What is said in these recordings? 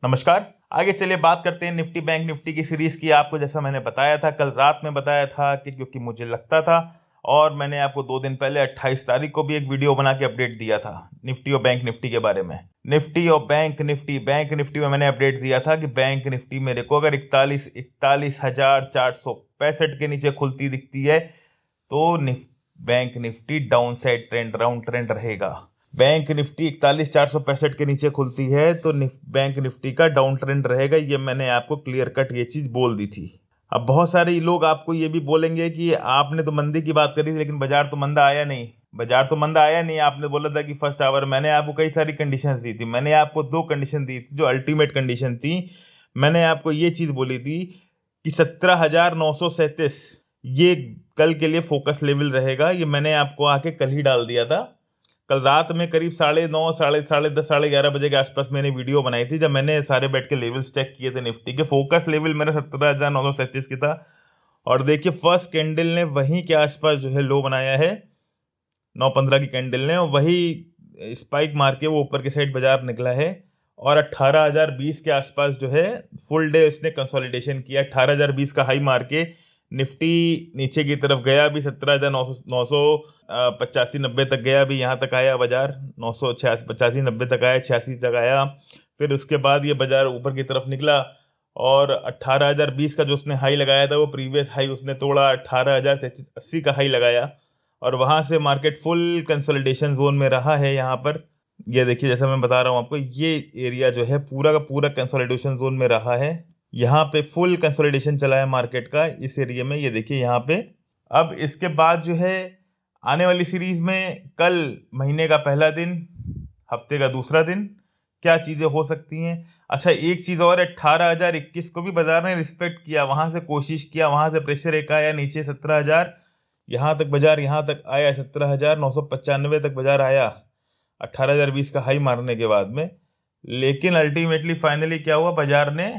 नमस्कार। आगे चलिए बात करते हैं निफ्टी बैंक निफ्टी की सीरीज की। आपको जैसा मैंने बताया था, कल रात में बताया था कि क्योंकि मुझे लगता था, और मैंने आपको 2 दिन पहले 28 तारीख को भी एक वीडियो बना के अपडेट दिया था निफ्टी और बैंक निफ्टी के बारे में। निफ्टी और बैंक निफ्टी में मैंने अपडेट दिया था कि बैंक निफ्टी मेरे को अगर 41,465 के नीचे खुलती दिखती है तो bank Nifty down side trend, round trend रहेगा। बैंक निफ्टी 41,465 के नीचे खुलती है तो बैंक निफ्टी का डाउन ट्रेंड रहेगा। ये मैंने आपको क्लियर कट ये चीज बोल दी थी। अब बहुत सारे लोग आपको ये भी बोलेंगे कि आपने तो मंदी की बात करी थी, लेकिन बाजार तो मंदा आया नहीं। बाजार तो मंदा आया नहीं। आपने बोला था कि फर्स्ट आवर, मैंने आपको कई सारी कंडीशंस दी थी। मैंने आपको 2 कंडीशन दी थी जो अल्टीमेट कंडीशन थी। मैंने आपको ये चीज बोली थी कि 17,937 ये कल के लिए फोकस लेवल रहेगा। ये मैंने आपको आके कल ही डाल दिया था। कल रात में करीब 9:30, साढ़े 10, 11:30 बजे के आसपास मैंने वीडियो बनाई थी, जब मैंने सारे बैठ के लेवल्स चेक किए थे। निफ्टी के फोकस लेवल मेरा 17,937 की था। और देखिए फर्स्ट कैंडल ने वहीं के आसपास जो है लो बनाया है, 9:15 की कैंडल ने, और वही स्पाइक मार के वो ऊपर की साइड बाजार निकला है। और 18,020 के आसपास जो है फुल डे इसने कंसोलिडेशन किया। 18,020 का हाई मार के निफ्टी नीचे की तरफ गया भी, 17,985-90 तक गया भी। यहाँ तक आया बाजार, 985-90 तक आया, 86 तक आया। फिर उसके बाद ये बाजार ऊपर की तरफ निकला और 18,020 का जो उसने हाई लगाया था वो प्रीवियस हाई उसने तोड़ा, 18,080 का हाई लगाया। और वहां से मार्केट फुल कंसोलिडेशन जोन में रहा है। यहाँ पर ये देखिए, जैसा मैं बता रहा हूं आपको, ये एरिया जो है पूरा का पूरा कंसोलिडेशन जोन में रहा है। यहाँ पे फुल कंसोलिडेशन चला है मार्केट का इस एरिया में, ये देखिए यहाँ पे। अब इसके बाद जो है आने वाली सीरीज में, कल महीने का पहला दिन, हफ्ते का दूसरा दिन, क्या चीजें हो सकती हैं। अच्छा, एक चीज और, 18,021 को भी बाजार ने रिस्पेक्ट किया। वहां से कोशिश किया, वहां से प्रेशर एक आया नीचे 17,000, यहां तक बाजार यहाँ तक आया, 17,995 तक बाजार आया 18,020 का हाई मारने के बाद में। लेकिन अल्टीमेटली फाइनली क्या हुआ, बाजार ने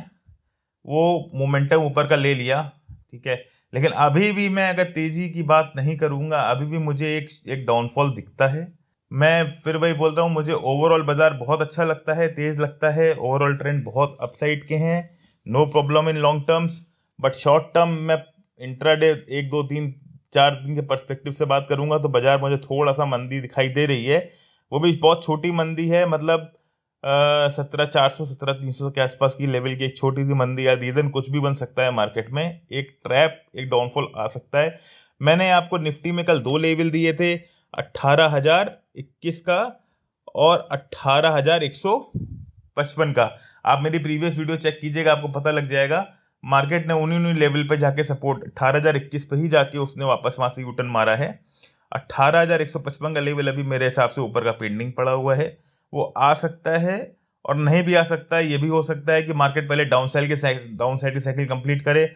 वो मोमेंटम ऊपर का ले लिया। ठीक है, लेकिन अभी भी मैं अगर तेजी की बात नहीं करूंगा, अभी भी मुझे एक डाउनफॉल दिखता है। मैं फिर वही बोल रहा हूँ, मुझे ओवरऑल बाजार बहुत अच्छा लगता है, तेज लगता है। ओवरऑल ट्रेंड बहुत अपसाइड के हैं, no problem in long terms. But short term में इंट्राडे 1, 2, 3, 4 दिन के पर्सपेक्टिव से बात करूंगा तो बाजार मुझे थोड़ा सा मंदी दिखाई दे रही है। वो भी बहुत छोटी मंदी है, मतलब 17,400, 17,300 के आसपास की लेवल की एक छोटी सी मंदी या रीजन कुछ भी बन सकता है मार्केट में। एक ट्रैप, एक डाउनफॉल आ सकता है। मैंने आपको निफ्टी में कल 2 लेवल दिए थे, 18,021 का और 18,155 का। आप मेरी प्रीवियस वीडियो चेक कीजिएगा, आपको पता लग जाएगा। मार्केट ने उन्हीं लेवल पे जाके सपोर्ट, 18,021 पे ही जाके उसने वापस वहां से यूटर्न मारा है। 18,155 का लेवल अभी मेरे हिसाब से ऊपर का पेंडिंग पड़ा हुआ है, वो आ सकता है और नहीं भी आ सकता है। ये भी हो सकता है कि मार्केट पहले डाउन साइड की साइकिल कंप्लीट करे,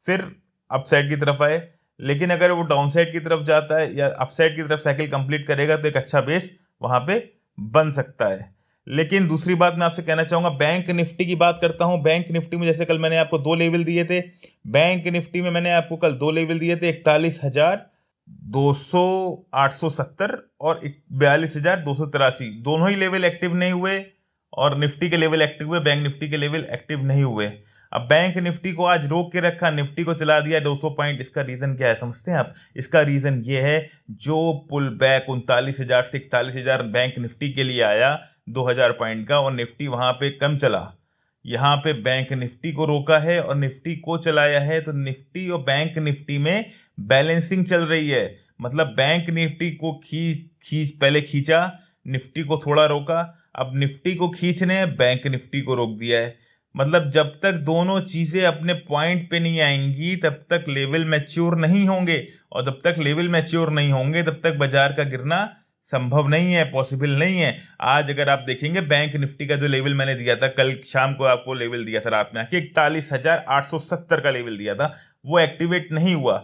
फिर अप साइड की तरफ आए। लेकिन अगर वो डाउन साइड की तरफ जाता है या अप साइड की तरफ साइकिल कंप्लीट करेगा तो एक अच्छा बेस वहां पे बन सकता है। लेकिन दूसरी बात मैं आपसे कहना चाहूंगा, बैंक निफ्टी की बात करता हूं। बैंक निफ्टी में जैसे कल मैंने आपको 2 लेवल दिए थे, बैंक निफ्टी में मैंने आपको कल 2 लेवल दिए थे, 41,200, 870 और 42,283। दोनों ही लेवल एक्टिव नहीं हुए और निफ्टी के लेवल एक्टिव हुए, बैंक निफ्टी के लेवल एक्टिव नहीं हुए। अब बैंक निफ्टी को आज रोक के रखा, निफ्टी को चला दिया 200 पॉइंट। इसका रीजन क्या है समझते हैं आप? इसका रीजन ये है, जो पुल बैक 39,000 से 41,000 बैंक निफ्टी के लिए आया 2,000 पॉइंट का, और निफ्टी वहां पे कम चला। यहाँ पे बैंक निफ्टी को रोका है और निफ्टी को चलाया है। तो निफ्टी और बैंक निफ्टी में बैलेंसिंग चल रही है। मतलब बैंक निफ्टी को खींच खींच पहले खींचा, निफ्टी को थोड़ा रोका, अब निफ्टी को खींचने बैंक निफ्टी को रोक दिया है। मतलब जब तक दोनों चीजें अपने पॉइंट पे नहीं आएंगी तब तक लेवल मैच्योर नहीं होंगे, और जब तक लेवल मैच्योर नहीं होंगे तब तक बाजार का गिरना संभव नहीं है, पॉसिबल नहीं है। आज अगर आप देखेंगे बैंक निफ्टी का जो लेवल मैंने दिया था, कल शाम को आपको लेवल दिया था रात में आके 41,870 का लेवल दिया था, वो एक्टिवेट नहीं हुआ।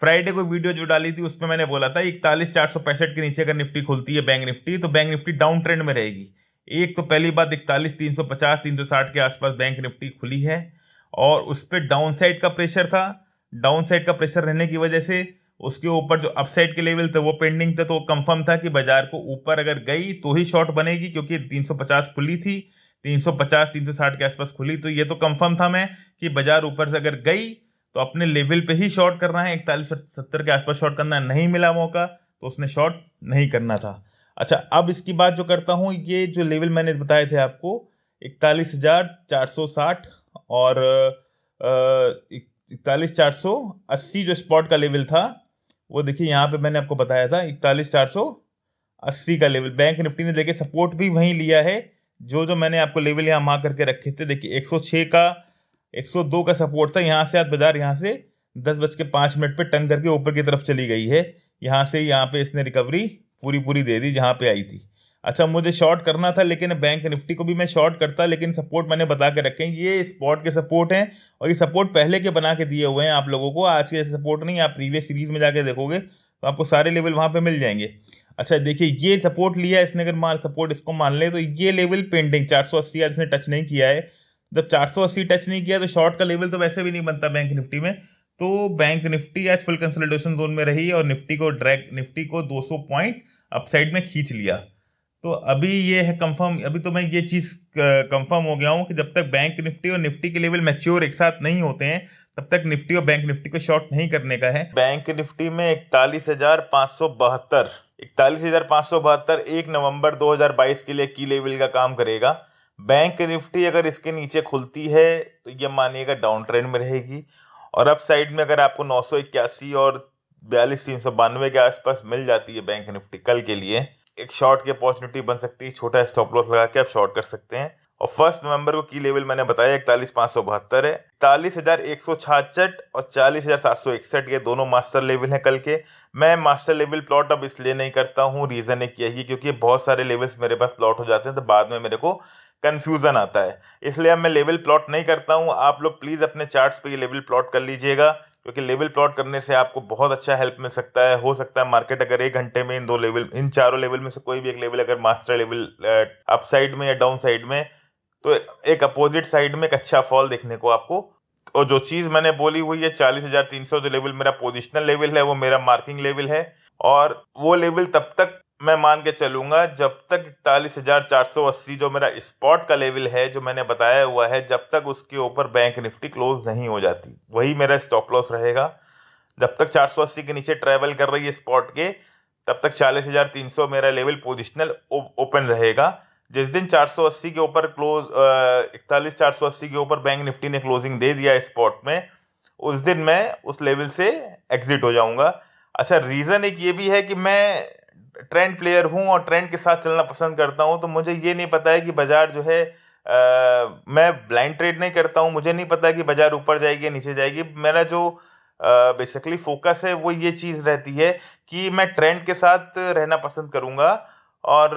फ्राइडे को वीडियो जो डाली थी उसमें मैंने बोला था 41,465 के नीचे अगर निफ्टी खुलती है बैंक निफ्टी, तो बैंक निफ्टी डाउन ट्रेंड में रहेगी। एक तो पहली बात, 41,350, 360 के आसपास बैंक निफ्टी खुली है और उस पर डाउन साइड का प्रेशर था। डाउन साइड का प्रेशर रहने की वजह से उसके ऊपर जो अपसाइड के लेवल थे वो पेंडिंग थे। तो कंफर्म था कि बाजार को ऊपर अगर गई तो ही शॉर्ट बनेगी, क्योंकि 350 खुली थी, 350 360 के आसपास खुली, तो ये तो कंफर्म था मैं कि बाजार ऊपर से अगर गई तो अपने लेवल पे ही शॉर्ट करना है, 4170 के आसपास शॉर्ट करना है। नहीं मिला मौका तो उसने शॉर्ट नहीं करना था। अच्छा, अब इसकी बात जो करता हूँ, ये जो लेवल मैंने बताए थे आपको 41,460 और 41,480 जो स्पॉट का लेवल था, वो देखिए यहाँ पे मैंने आपको बताया था 41,480 का लेवल। बैंक निफ्टी ने देखिए सपोर्ट भी वहीं लिया है जो जो मैंने आपको लेवल यहाँ मार्क करके रखे थे। देखिए 106 का 102 का सपोर्ट था, यहाँ से आज बाजार यहाँ से 10:05 पे टंग करके ऊपर की तरफ चली गई है। यहाँ से यहाँ पे इसने रिकवरी पूरी पूरी दे दी जहां पे आई थी। अच्छा, मुझे शॉर्ट करना था, लेकिन बैंक निफ्टी को भी मैं शॉर्ट करता, लेकिन सपोर्ट मैंने बता के रखे हैं, ये स्पॉट के सपोर्ट हैं और ये सपोर्ट पहले के बना के दिए हुए हैं आप लोगों को। आज के सपोर्ट नहीं, आप प्रीवियस सीरीज में जाके देखोगे तो आपको सारे लेवल वहां पे मिल जाएंगे। अच्छा देखिए, ये सपोर्ट लिया इसने, अगर मान सपोर्ट इसको मान ले तो ये लेवल पेंडिंग 480 आज इसने टच नहीं किया है। जब 480 टच नहीं किया तो शॉर्ट का लेवल तो वैसे भी नहीं बनता बैंक निफ्टी में। तो बैंक निफ्टी आज फुल कंसोलिडेशन जोन में रही और निफ्टी को 200 पॉइंट अपसाइड में खींच लिया। तो अभी ये है कंफर्म, अभी तो मैं ये चीज कंफर्म हो गया हूं कि जब तक बैंक निफ्टी और निफ्टी के लेवल मैच्योर एक साथ नहीं होते हैं तब तक निफ्टी और बैंक निफ्टी को शॉर्ट नहीं करने का है। बैंक निफ्टी में 41,572 41,572 1 नवंबर 2022 के लिए की लेवल का काम करेगा। बैंक निफ्टी अगर इसके नीचे खुलती है तो ये मानिएगा डाउन ट्रेंड में रहेगी, और अप साइड में अगर आपको 981 और 42,392 के आसपास मिल जाती है बैंक निफ्टी कल के लिए, एक शॉर्ट की अपॉर्चुनिटी बन सकती है। छोटा स्टॉप लॉस लगा के आप शॉर्ट कर सकते हैं। और 1 नवंबर को की लेवल मैंने बताया 41,572 है। 41,166 और 40,761 ये दोनों मास्टर लेवल हैं कल के। मैं मास्टर लेवल प्लॉट अब इसलिए नहीं करता हूँ, रीजन एक यही है क्योंकि बहुत सारे लेवल्स मेरे पास प्लॉट हो जाते हैं तो बाद में मेरे को कंफ्यूजन आता है, इसलिए अब मैं लेवल प्लॉट नहीं करता हूँ। आप लोग प्लीज अपने चार्ट्स पे ये लेवल प्लॉट कर लीजिएगा, क्योंकि लेवल प्लॉट करने से आपको बहुत अच्छा हेल्प मिल सकता है। हो सकता है मार्केट अगर 1 घंटे में इन चारों लेवल में से कोई भी एक लेवल अगर मास्टर लेवल अपसाइड में या डाउन साइड में, तो एक अपोजिट साइड में एक अच्छा फॉल देखने को आपको। और जो चीज मैंने बोली हुई है 40,300 जो लेवल मेरा पोजिशनल लेवल है वो मेरा मार्किंग लेवल है, और वो लेवल तब तक मैं मान के चलूंगा जब तक 41,480 जो मेरा स्पॉट का लेवल है जो मैंने बताया हुआ है, जब तक उसके ऊपर बैंक निफ्टी क्लोज नहीं हो जाती, वही मेरा स्टॉप लॉस रहेगा। जब तक 480 के नीचे ट्रेवल कर रही है स्पॉट के, तब तक 40,300 मेरा लेवल पोजिशनल ओपन रहेगा। जिस दिन 480 के ऊपर 41,480 के ऊपर बैंक निफ्टी ने क्लोजिंग दे दिया स्पॉट में, उस दिन मैं उस लेवल से एग्जिट हो जाऊंगा। अच्छा, रीजन एक ये भी है कि मैं ट्रेंड प्लेयर हूं और ट्रेंड के साथ चलना पसंद करता हूं, तो मुझे ये नहीं पता है कि बाजार जो है मैं ब्लाइंड ट्रेड नहीं करता हूं, मुझे नहीं पता है कि बाजार ऊपर जाएगी नीचे जाएगी। मेरा जो बेसिकली फोकस है वो ये चीज रहती है कि मैं ट्रेंड के साथ रहना पसंद करूंगा, और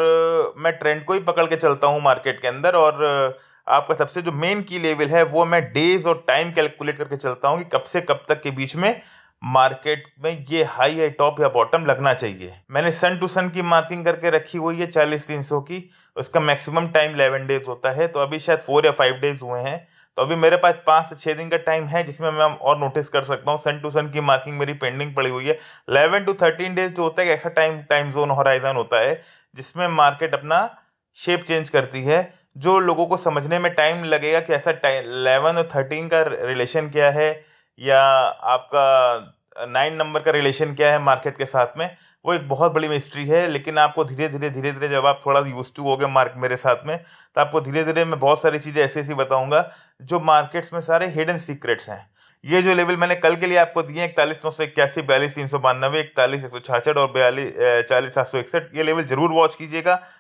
मैं ट्रेंड को ही पकड़ के चलता हूं मार्केट के अंदर। और आपका सबसे जो मेन की लेवल है वो मैं डेज और टाइम कैलकुलेट करके चलता हूं कि कब से कब तक के बीच में मार्केट में ये हाई या टॉप या बॉटम लगना चाहिए। मैंने सन टू सन की मार्किंग करके रखी हुई है 40,300 की, उसका मैक्सिमम टाइम 11 डेज होता है, तो अभी शायद 4 या 5 डेज हुए हैं, तो अभी मेरे पास 5 से 6 दिन का टाइम है जिसमें मैं और नोटिस कर सकता हूँ। सन टू सन की मार्किंग मेरी पेंडिंग पड़ी हुई है। 11 to 13 डेज जो होता है ऐसा टाइम जोन होराइजन होता है जिसमें मार्केट अपना शेप चेंज करती है। जो लोगों को समझने में टाइम लगेगा कि ऐसा 11 और 13 का रिलेशन क्या है या आपका 9 नंबर का रिलेशन क्या है मार्केट के साथ में, वो एक बहुत बड़ी मिस्ट्री है। लेकिन आपको धीरे धीरे जब आप थोड़ा यूज टू हो गए मार्क मेरे साथ में, तो आपको धीरे धीरे मैं बहुत सारी चीजें ऐसी ऐसी बताऊंगा जो मार्केट्स में सारे हिडन सीक्रेट्स हैं। ये जो लेवल मैंने कल के लिए आपको दिए 41,981, 42,392, 41,166 और 40,761, ये लेवल जरूर वॉच कीजिएगा।